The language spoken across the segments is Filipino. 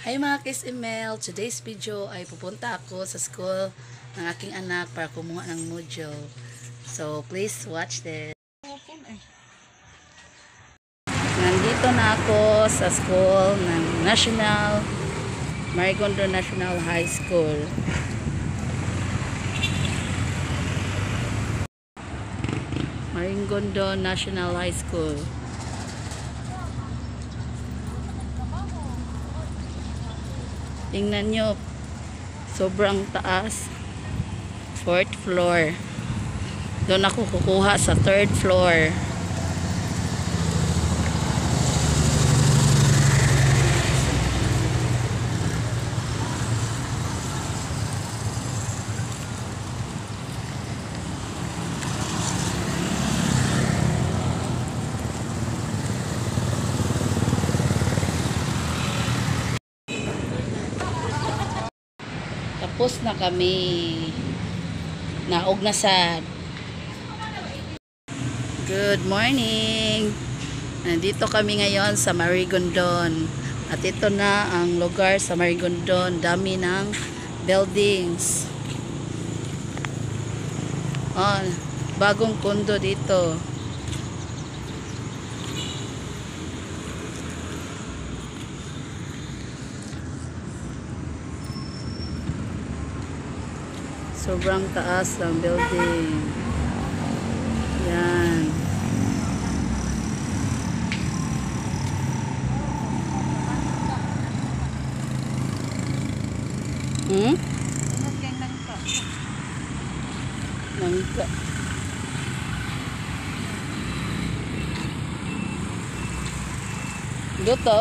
Hi mga KSML! Today's video ay pupunta ako sa school ng aking anak para kumuha ng module. So please watch this. Nandito na ako sa school ng Marigondo National High School. Marigondo National High School. Tingnan nyo, sobrang taas. 4th floor. Doon ako kukuha sa 3rd floor. Tapos na kami. Naog na sad. Good morning. Nandito kami ngayon sa Marigondon. At ito na ang lugar sa Marigondon. Dami ng buildings. Oh, bagong kondo dito. Sobrang taas ng building. Yan. Nangka. Dito.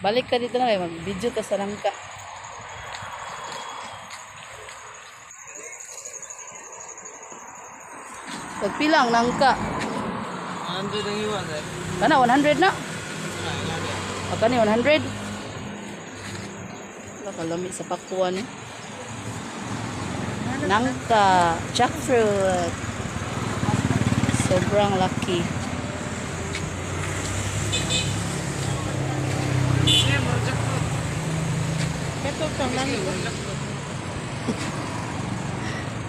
Balik ka dito na kayo, mag-video to sa langka. Pagpilang langka. 100 ang iwan eh. Kana 100 na? O kani 100? Kalami sa pakuan eh. Nangka, jackfruit. Sobrang laki.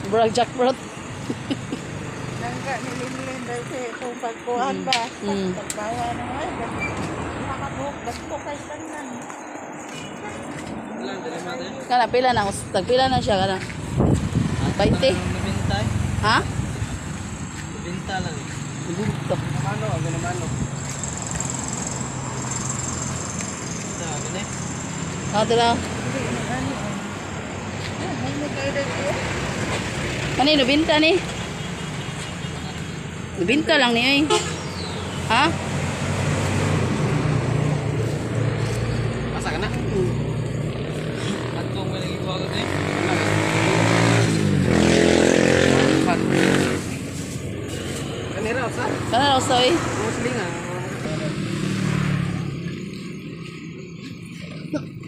Brag jackfruit. Nangka nililin daw siya itong pagkuhan ba? Pagbawa naman. Makabuhok. Basko kay tanan. Kana pila na. Tagpila na siya. Kana 20. Ha? Binta lang. Dito. Mano, ako na mano. Gani? Ano na? Kanino binta ni? Binta lang ni ay. Ha? Masa ka na? Atong may ibaw ko eh. Kanira sa? Kana raw soy. Musling ah.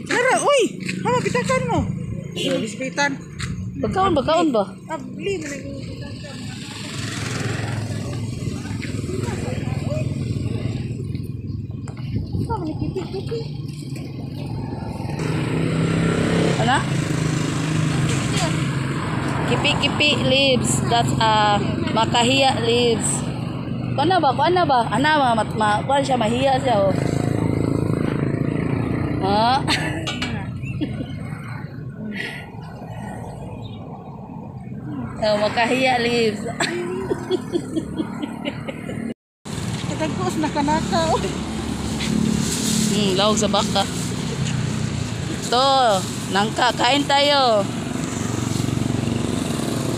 Tara, uy! Hama, pitakan mo. Bispitan. Bakaon ba? Abli, managing Ano? Kipi-kipi leaves. That's makahiya leaves. Kuan ba? Ana kuan siya mahiya siya oh. Ha? Oh, makahiya leaves. katagos na kanakaw. Lawag sa baka. Ito, nangka, kain tayo.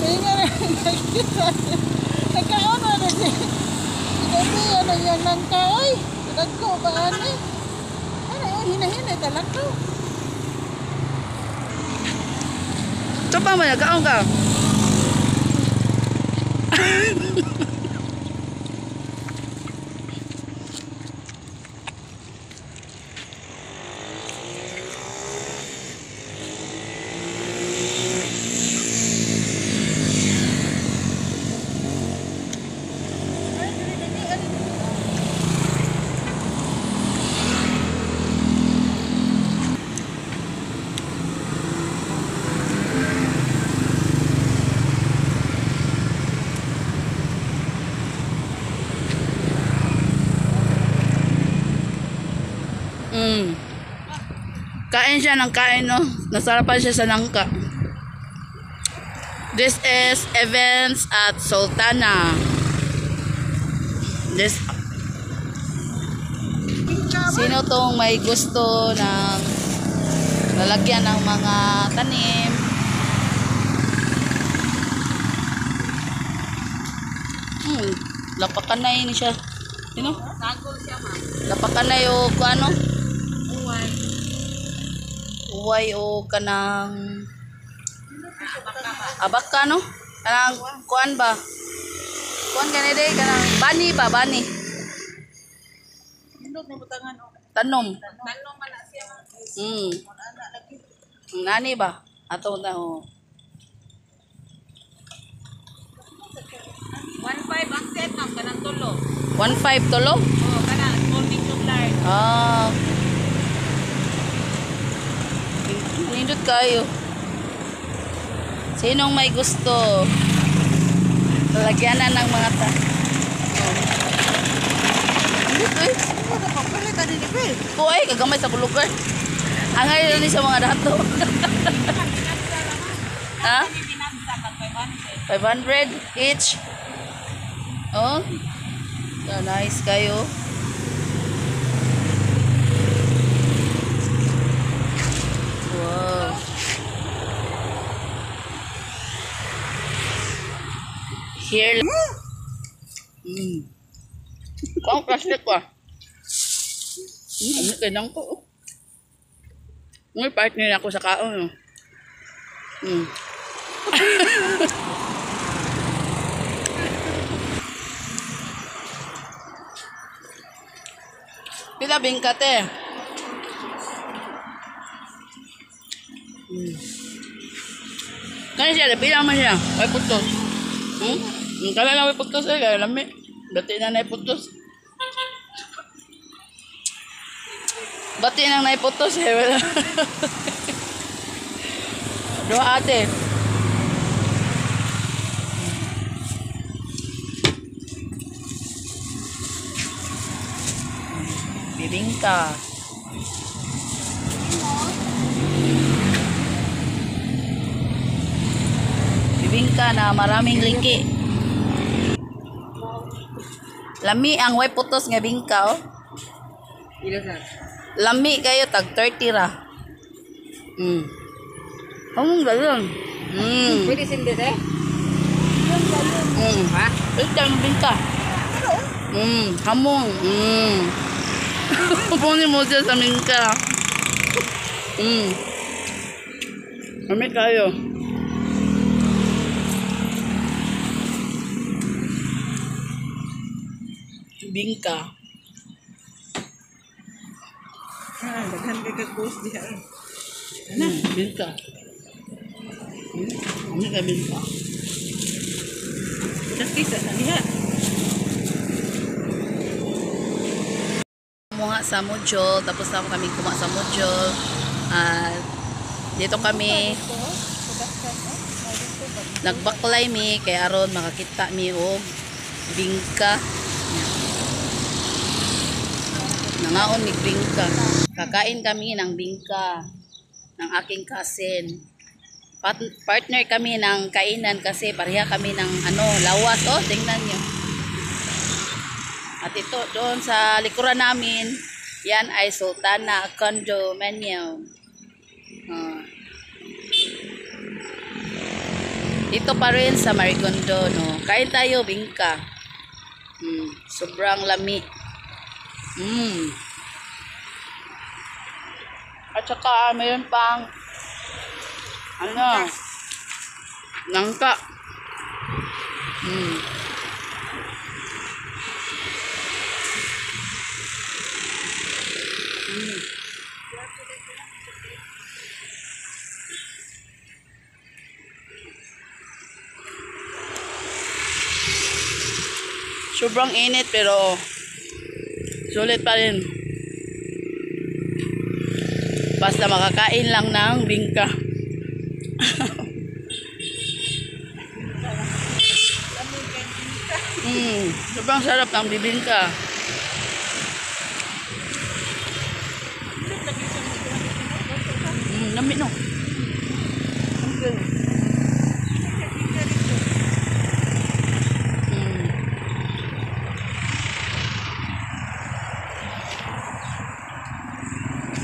Kaya nga na, nagkaon na na siya. Kasi ano yung nangka, uy. Katagko ba ano? Ano yun, hinahinay talaga. Ito pa mo, nagkaon ka. Kain siya ng kain, no? Nasarapan siya sa nangka. This is events at Sultana. This Sino tong may gusto ng lalagyan ng mga tanim? Lapakanay ni siya. Sino? Nagol siya, ma'am. Lapakanay o ano? Uway. Uway o kanang abaka, no? Kanang kuan ba? Kuan gani day kanang bani ba, bani. Indot ni butangan o. Tanom. Tanong man na siya, ma'am. Anak lagi. Nani ba? Ato na oh. 1.5 ang set, ma'am. Kanang tulo. 1.5 tulo? Oo, kanang small, medium, large. Ah. Nindot kayo. Sinong may gusto? Lalagyanan ng mga Nindot eh. Ano na papalit ka din, Ibe? Kuway, kagamay sa lugar. Angay na ni sa mga dato. Ha? 500 each. Oh. Yeah, nice kayo. Wow. Here. Kung plastic ko. Ano kailang ko? May partner ako sa kaon. Pila bingkate. Kaya siya, pila man siya. May putos. Kala lang may putos eh, kaya lami. Bati na naiputos. Bati nang naiputos eh. Wala. Dua ate. Bibingka. Bibingka na maraming liki. Lami ang way putos nga bingka, oh. Ila sa? Lami kayo, tag 30 ra. Ang galon. Pwede sindi eh? Ha? Ito ang bingka. Hamong. Pupunin mo siya sa bingka. Lami kayo. Bingka. Daghan ka kagos diha. Bingka. Ano ka bingka? Nakita na diha. Kumuha sa Mujol, tapos na kami kumuha sa Mujol. Dito kami nagbaklay mi kay aron makakita mi og bingka. Nangaon mi bingka. Kakain kami ng bingka ng aking cousin. Partner kami ng kainan kasi pareha kami ng lawas. Oh, tingnan nyo. At ito, doon sa likuran namin, yan ay Sultana Condominium. Dito pa rin sa Marigondo, no? Kain tayo, bingka. Sobrang lami. At saka, mayroon pang nangka. Sobrang init pero sulit pa rin. Basta makakain lang ng bingka. Sobrang sarap ng bibingka. Lami no. Uncle. Mm.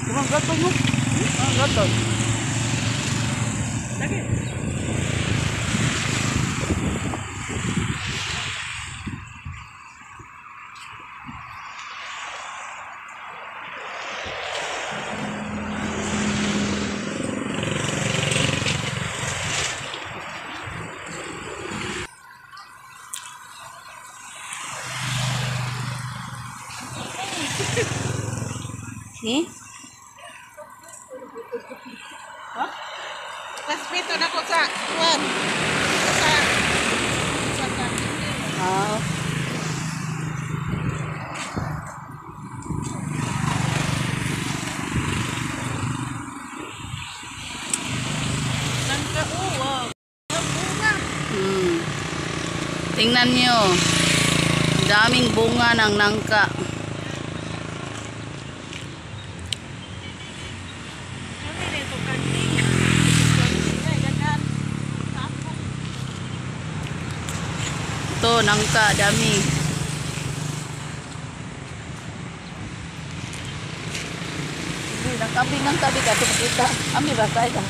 Kumang gato mo. Ang gato. Lagi. Eh? Respeto na ko sa kuwan. Sa Ah. nangka wow. Ang bunga. Mm. Tingnan nyo. Daming bunga ng nangka. Ano nito kanting? Kanting ay ganyan. Tapos Ito, nangka, dami. Hindi, ng kabi ka. Tumikita. Ami ba sa ito?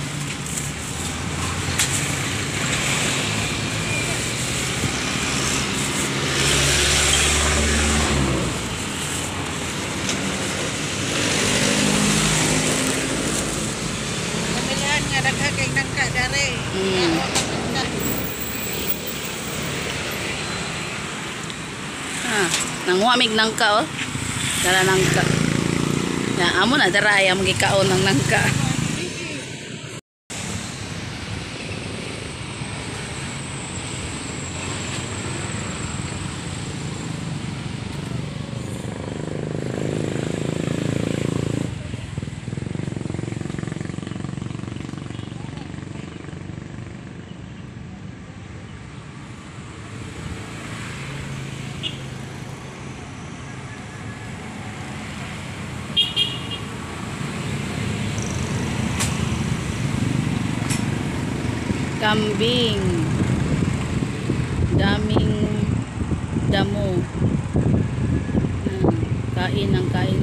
pamilihan nga dagha kay nangka dare. Mm. Ah, nanguamig nangka oh. Dara nangka. Ya, amo na dara ay among gikaon ng nangka. Kambing. Daming damo. Kain ng kain